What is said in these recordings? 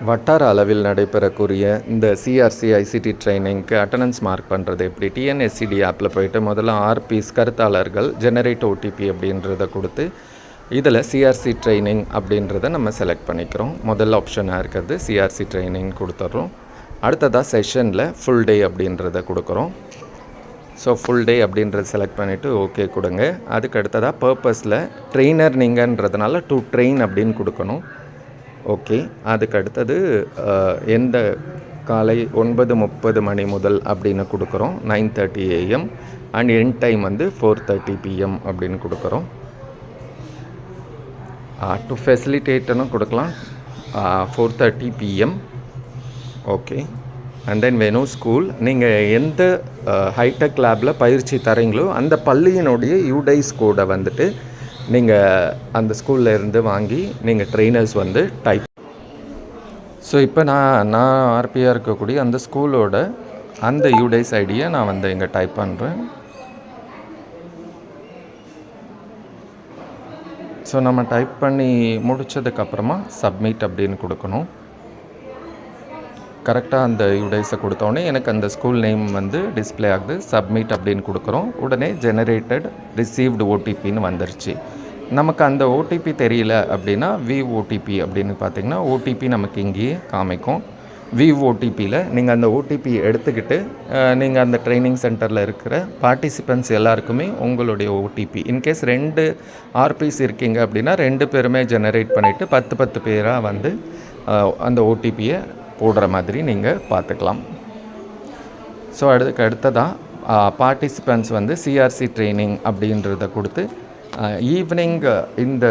வட்டார அளவில் நடைபெறக்கூடிய இந்த சிஆர்சி ஐசிடி ட்ரைனிங்க்கு அட்டண்டன்ஸ் மார்க் பண்ணுறது எப்படி? டிஎன்எஸ்சிடி ஆப்பில் போய்ட்டு முதல்ல ஆர்பிஸ் கருத்தாளர்கள் ஜெனரேட் ஓடிபி அப்படின்றத கொடுத்து இதில் சிஆர்சி ட்ரைனிங் அப்படின்றத நம்ம செலக்ட் பண்ணிக்கிறோம். முதல் ஆப்ஷனாக இருக்கிறது சிஆர்சி ட்ரைனிங் கொடுத்துட்றோம். அடுத்ததாக செஷனில் ஃபுல் டே அப்படின்றத கொடுக்குறோம். ஸோ ஃபுல் டே அப்படின்றத செலக்ட் பண்ணிவிட்டு ஓகே கொடுங்க. அதுக்கு அடுத்ததாக பர்பஸில் ட்ரெயினர் நீங்கன்றதுனால டு ட்ரெயின் அப்படின்னு கொடுக்கணும். ஓகே. அதுக்கு அடுத்தது எந்த காலை 9:30 மணி முதல் அப்படின்னு கொடுக்குறோம். 9:30 AM அண்ட் எண்ட் டைம் வந்து 4:30 PM அப்படின்னு கொடுக்குறோம். டு ஃபெசிலிட்டேட்டனும் கொடுக்கலாம். 4:30 PM. ஓகே. அண்ட் தென் வேணும் ஸ்கூல். நீங்கள் எந்த ஹைடெக் லேபில் பயிற்சி தரீங்களோ அந்த பள்ளியினுடைய யூடைஸ் கோடை வந்துட்டு நீங்கள் அந்த ஸ்கூலில் இருந்து வாங்கி நீங்கள் ட்ரெயினர்ஸ் வந்து டைப். ஸோ இப்போ நான் ஆர்பியாக இருக்கக்கூடிய அந்த ஸ்கூலோட அந்த யூடைஸ் ஐடியை நான் வந்து இங்கே டைப் பண்ணுறேன். ஸோ நம்ம டைப் பண்ணி முடித்ததுக்கப்புறமா சப்மிட் அப்படின்னு கொடுக்கணும். கரெக்டாக அந்த யூடைஸை கொடுத்தோடனே எனக்கு அந்த ஸ்கூல் நேம் வந்து டிஸ்பிளே ஆகுது. சப்மிட் அப்படின்னு கொடுக்குறோம். உடனே ஜெனரேட்டட் ரிசீவ்டு ஓடிபின்னு வந்துருச்சு. நமக்கு அந்த ஓடிபி தெரியல அப்படின்னா ஓடிபி அப்படின்னு பார்த்திங்கன்னா ஓடிபி நமக்கு இங்கேயே காமிக்கும். ஓடிபியில் நீங்கள் அந்த ஓடிபி எடுத்துக்கிட்டு நீங்கள் அந்த ட்ரைனிங் சென்டரில் இருக்கிற பார்ட்டிசிபெண்ட்ஸ் எல்லாருக்குமே உங்களுடைய ஓடிபி இன்கேஸ் 2 ஆர்பிஸ் இருக்கீங்க அப்படின்னா 2 பேருமே ஜெனரேட் பண்ணிவிட்டு 10 பேராக வந்து அந்த ஓடிபியை போடுற மாதிரி நீங்கள் பார்த்துக்கலாம். ஸோ அதுக்கு அடுத்ததாக பார்ட்டிசிபெண்ட்ஸ் வந்து சிஆர்சி ட்ரைனிங் அப்படின்றத கொடுத்து ஈவினிங் இந்த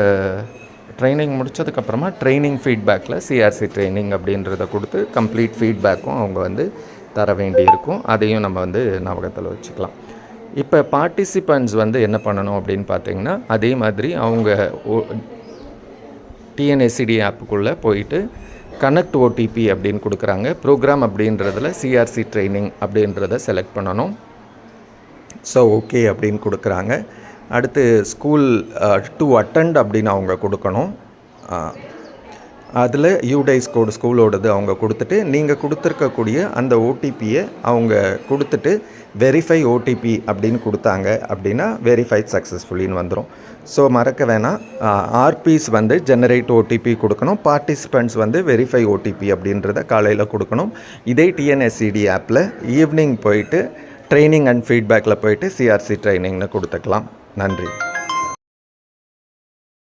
ட்ரைனிங் முடித்ததுக்கப்புறமா ட்ரைனிங் ஃபீட்பேக்கில் சிஆர்சி ட்ரைனிங் அப்படின்றத கொடுத்து கம்ப்ளீட் ஃபீட்பேக்கும் அவங்க வந்து தர வேண்டியிருக்கும். அதையும் நம்ம வந்து ஞாபகத்தில் வச்சுக்கலாம். இப்போ பார்ட்டிசிபெண்ட்ஸ் வந்து என்ன பண்ணணும் அப்படின்னு பார்த்திங்கன்னா அதே மாதிரி அவங்க டிஎன்எஸ்சிடி ஆப்புக்குள்ளே போயிட்டு கனெக்ட் ஓடிபி அப்படின்னு கொடுக்குறாங்க. ப்ரோக்ராம் அப்படின்றதில் சிஆர்சி ட்ரைனிங் அப்படின்றத செலக்ட் பண்ணணும். ஸோ ஓகே அப்படின்னு கொடுக்குறாங்க. அடுத்து ஸ்கூல் டு அட்டெண்ட் அப்படின்னு அவங்க கொடுக்கணும். அதில் யூடைஸ் கோடு ஸ்கூலோடது அவங்க கொடுத்துட்டு நீங்கள் கொடுத்துருக்கக்கூடிய அந்த ஓடிபியை அவங்க கொடுத்துட்டு வெரிஃபை ஓடிபி அப்படின்னு கொடுத்தாங்க அப்படின்னா வெரிஃபைட் சக்ஸஸ்ஃபுல்லின்னு வந்துடும். ஸோ மறக்க வேணாம், ஆர்பிஸ் வந்து ஜெனரேட் ஓடிபி கொடுக்கணும். பார்ட்டிசிபெண்ட்ஸ் வந்து வெரிஃபை ஓடிபி அப்படின்றத காலையில் கொடுக்கணும். இதே டிஎன்எஸ்சிடி ஆப்பில் ஈவினிங் போயிட்டு ட்ரைனிங் அண்ட் ஃபீட்பேக்கில் போயிட்டு சிஆர்சி ட்ரைனிங்னு கொடுத்துக்கலாம். நன்றி.